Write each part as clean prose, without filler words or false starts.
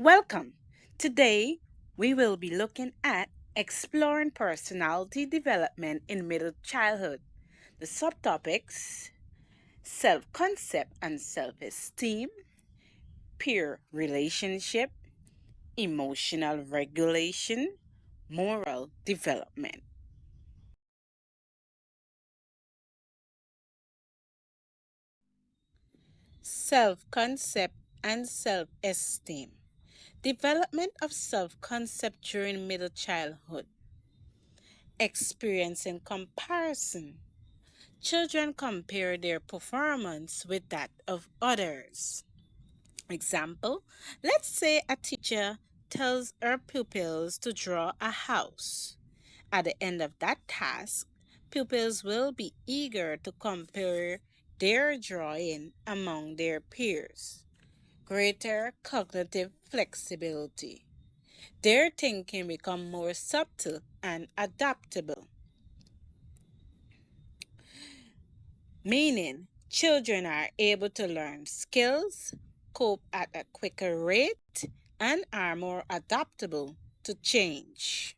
Welcome. Today, we will be looking at exploring personality development in middle childhood. The subtopics self concept and self esteem, peer relationship, emotional regulation, moral development. Self concept and self esteem. Development of self concept during middle childhood. Experiencing comparison. Children compare their performance with that of others. Example, let's say a teacher tells her pupils to draw a house. At the end of that task, pupils will be eager to compare their drawing among their peers. Greater cognitive flexibility. Their thinking become more subtle and adaptable. Meaning children are able to learn skills, cope at a quicker rate, and are more adaptable to change.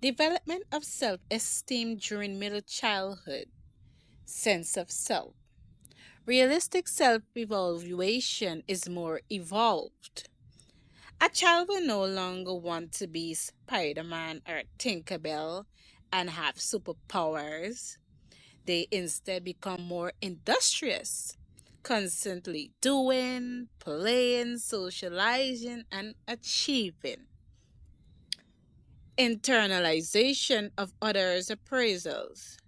Development of self esteem during middle childhood, sense of self. Realistic self evaluation is more evolved. A child will no longer want to be Spider Man or Tinkerbell and have superpowers. They instead become more industrious, constantly doing, playing, socializing, and achieving. Internalization of others' appraisals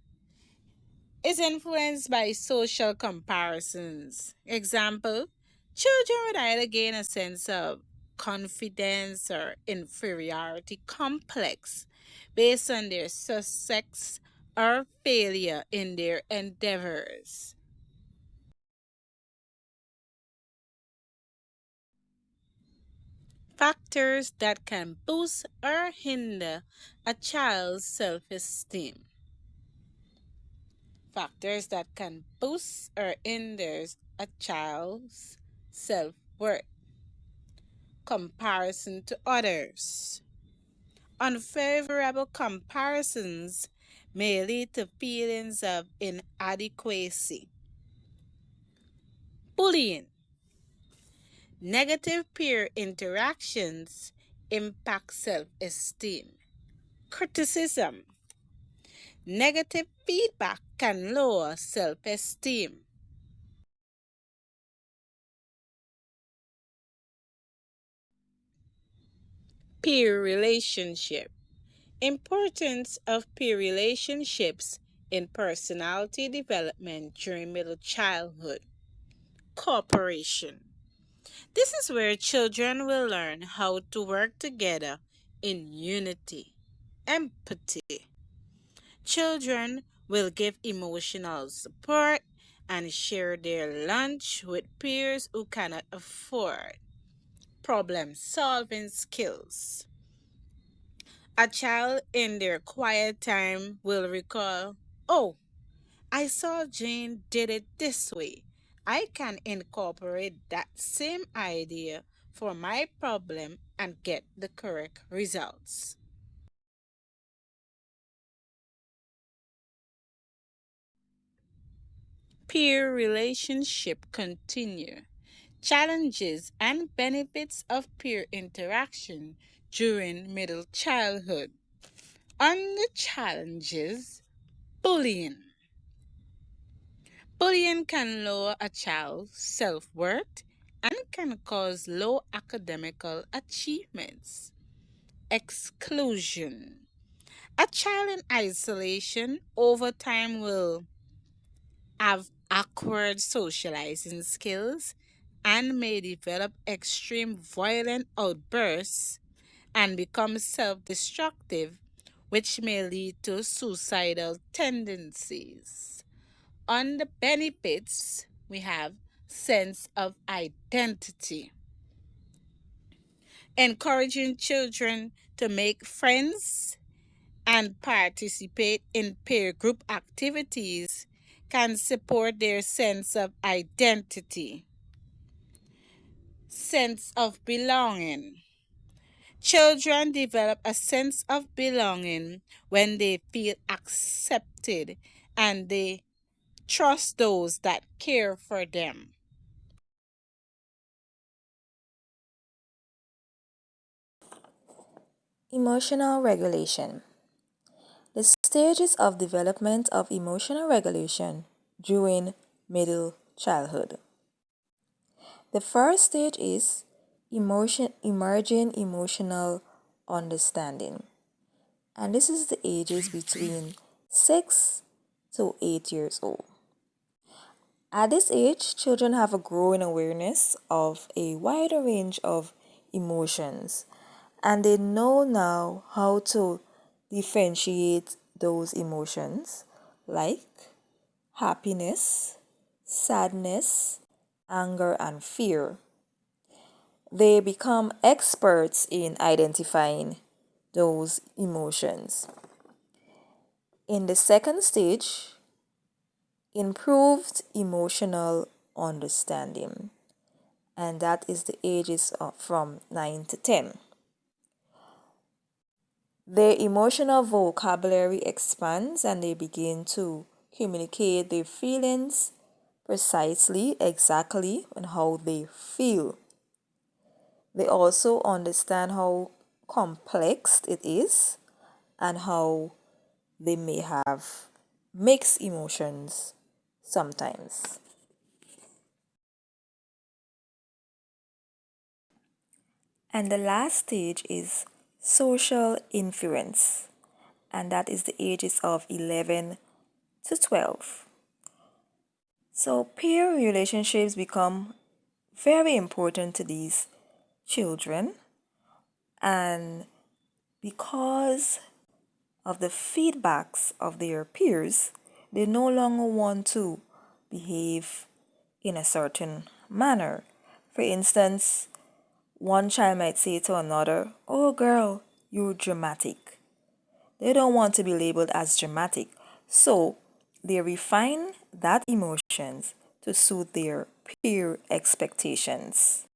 is influenced by social comparisons. Example, children would either gain a sense of confidence or inferiority complex based on their success or failure in their endeavors. Factors that can boost or hinder a child's self esteem. Factors that can boost or hinder a child's self worth. Comparison to others. Unfavorable comparisons may lead to feelings of inadequacy. Bullying. Negative peer interactions impact self esteem. Criticism. Negative feedback can lower self esteem. Peer relationship. Importance of peer relationships in personality development during middle childhood. Cooperation. This is where children will learn how to work together in unity. Empathy. Children will give emotional support and share their lunch with peers who cannot afford. Problem solving skills. A child in their quiet time will recall, oh, I saw Jane did it this way. I can incorporate that same idea for my problem and get the correct results. Peer relationship continue. Challenges and benefits of peer interaction during middle childhood. On the challenges, bullying. Bullying can lower a child's self worth and can cause low academical achievements. Exclusion. A child in isolation over time will have awkward socializing skills and may develop extreme violent outbursts and become self destructive, which may lead to suicidal tendencies. On the benefits, we have sense of identity, encouraging children to make friends and participate in peer group activities can support their sense of identity, sense of belonging. Children develop a sense of belonging when they feel accepted and they trust those that care for them. Emotional regulation. The stages of development of emotional regulation during middle childhood. The first stage is emerging emotional understanding, and this is the ages between 6 to 8 years old. At this age, children have a growing awareness of a wider range of emotions, and they know now how to differentiate those emotions like happiness, sadness, anger, and fear. They become experts in identifying those emotions. In the second stage, improved emotional understanding, and that is the ages from 9 to 10. Their emotional vocabulary expands and they begin to communicate their feelings precisely, exactly, and how they feel. They also understand how complex it is and how they may have mixed emotions sometimes. And the last stage is social influence, and that is the ages of 11 to 12. So, peer relationships become very important to these children, and because of the feedbacks of their peers, they no longer want to behave in a certain manner. For instance, one child might say to another, "Oh, girl, you're dramatic." They don't want to be labeled as dramatic, so they refine that emotions to suit their peer expectations.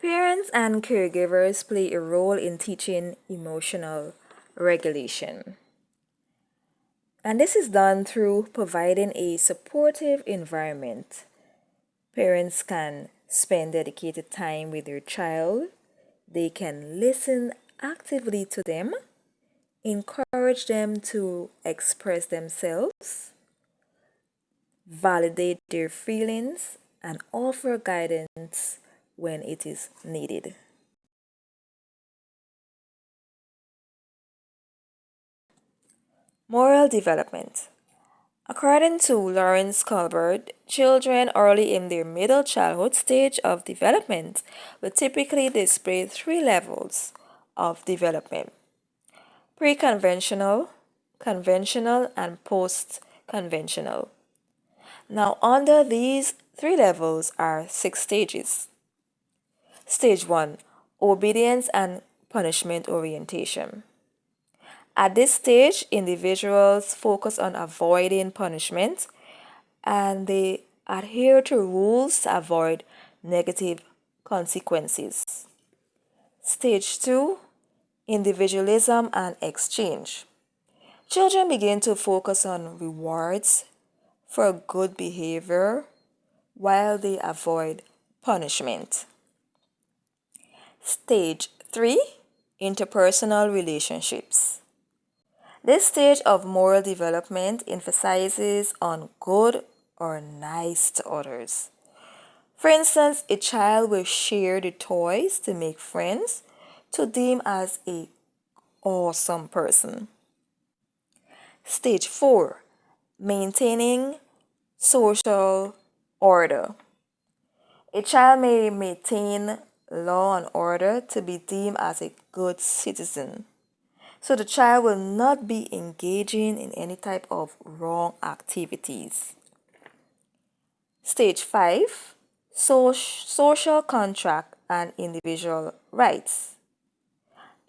Parents and caregivers play a role in teaching emotional regulation. And this is done through providing a supportive environment. Parents can spend dedicated time with their child, they can listen actively to them, encourage them to express themselves, validate their feelings, and offer guidance when it is needed. Moral development. According to Lawrence Colbert, children early in their middle childhood stage of development will typically display three levels of development: pre conventional, conventional, and post conventional. Now, under these three levels are six stages. Stage 1: obedience and punishment orientation. At this stage, individuals focus on avoiding punishment and they adhere to rules to avoid negative consequences. Stage 2: individualism and exchange. Children begin to focus on rewards for good behavior while they avoid punishment. Stage 3: interpersonal relationships. This stage of moral development emphasizes on good or nice to others. For instance, a child will share the toys to make friends to deem as a awesome person. Stage 4: maintaining social order. A child may maintain law and order to be deemed as a good citizen. So the child will not be engaging in any type of wrong activities. Stage 5: social contract and individual rights.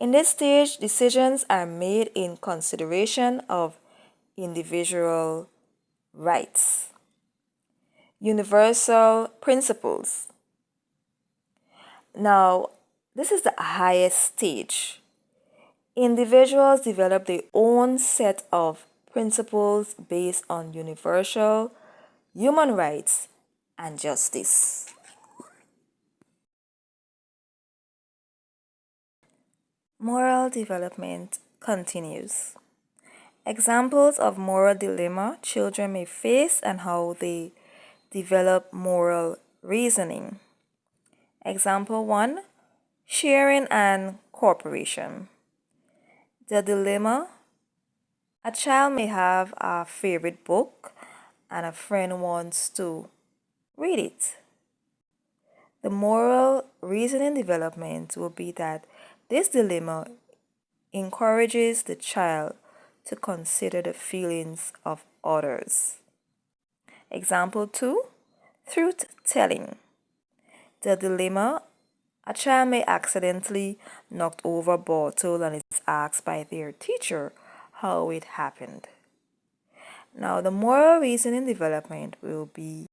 In this stage, decisions are made in consideration of individual rights, universal principles. Now, this is the highest stage. Individuals develop their own set of principles based on universal human rights and justice. Moral development continues. Examples of moral dilemma children may face and how they develop moral reasoning. Example 1, sharing and cooperation. The dilemma: a child may have a favorite book and a friend wants to read it. The moral reasoning development will be that this dilemma encourages the child to consider the feelings of others. Example 2, truth telling. The dilemma: a child may accidentally knock over a bottle and is asked by their teacher how it happened. Now, the moral reasoning development will be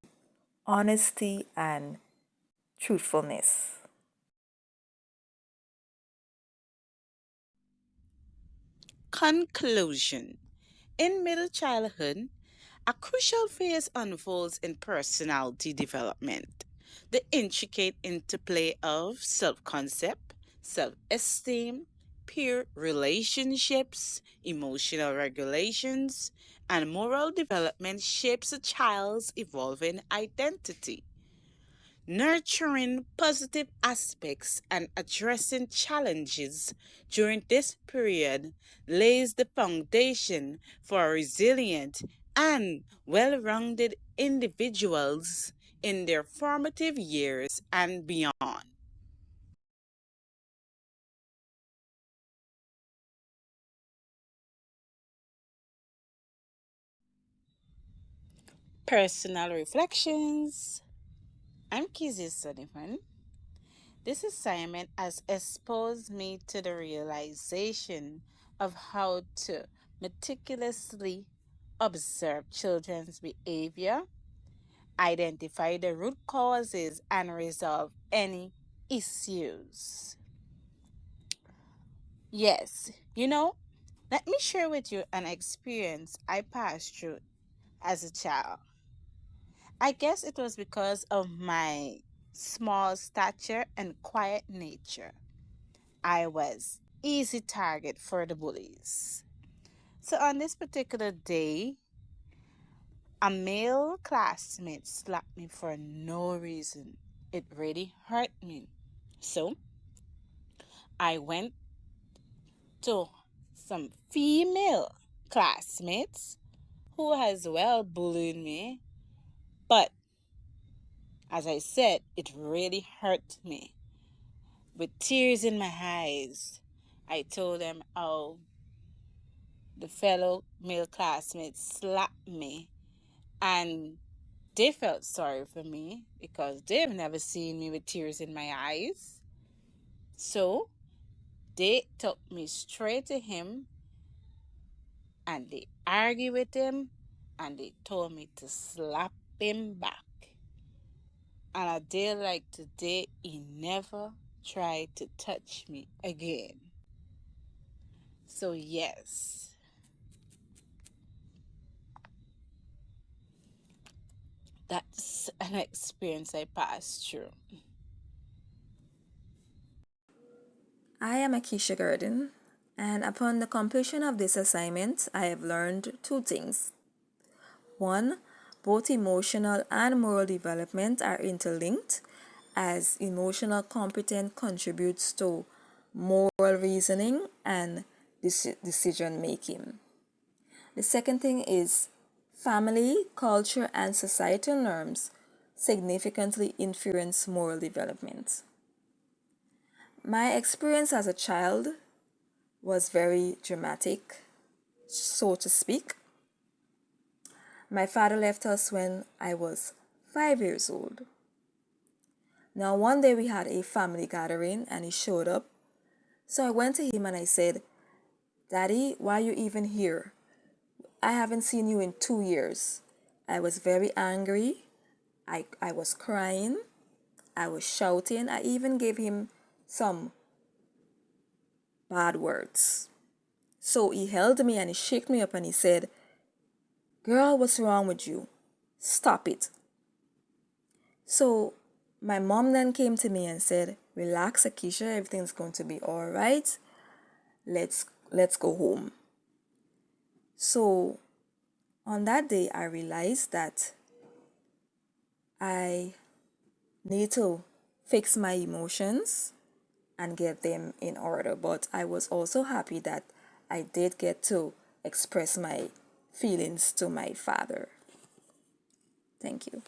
honesty and truthfulness. Conclusion. In middle childhood, a crucial phase unfolds in personality development. The intricate interplay of self concept, self esteem, peer relationships, emotional regulations, and moral development shapes a child's evolving identity. Nurturing positive aspects and addressing challenges during this period lays the foundation for resilient and well rounded individuals in their formative years and beyond. Personal reflections. I'm Kizzy Sullivan. This assignment has exposed me to the realization of how to meticulously observe children's behavior, identify the root causes, and resolve any issues. Yes, let me share with you an experience I passed through as a child. I guess it was because of my small stature and quiet nature. I was easy target for the bullies. So on this particular day, a male classmate slapped me for no reason. It really hurt me. So I went to some female classmates who as well bullied me. But as I said, it really hurt me. With tears in my eyes, I told them, oh, the fellow male classmates slapped me, and they felt sorry for me because they've never seen me with tears in my eyes. So they took me straight to him and they argued with him and they told me to slap him back. And a day like today, he never tried to touch me again. So, yes, that's an experience I passed through. I am Akisha Gurdon, and upon the completion of this assignment, I have learned two things. One, both emotional and moral development are interlinked, as emotional competence contributes to moral reasoning and decision making. The second thing is family, culture, and societal norms significantly influence moral development. My experience as a child was very dramatic, so to speak. My father left us when I was 5 years old. Now, one day we had a family gathering and he showed up So I went to him and I said, Daddy, why are you even here? I haven't seen you in 2 years. I was very angry. I was crying. I was shouting. I even gave him some bad words. So he held me and he shook me up and he said, Girl, what's wrong with you? Stop it. So my mom then came to me and said, Relax, Akisha, everything's going to be all right. Let's go home. So on that day I realized that I need to fix my emotions and get them in order. But I was also happy that I did get to express my feelings to my father. Thank you.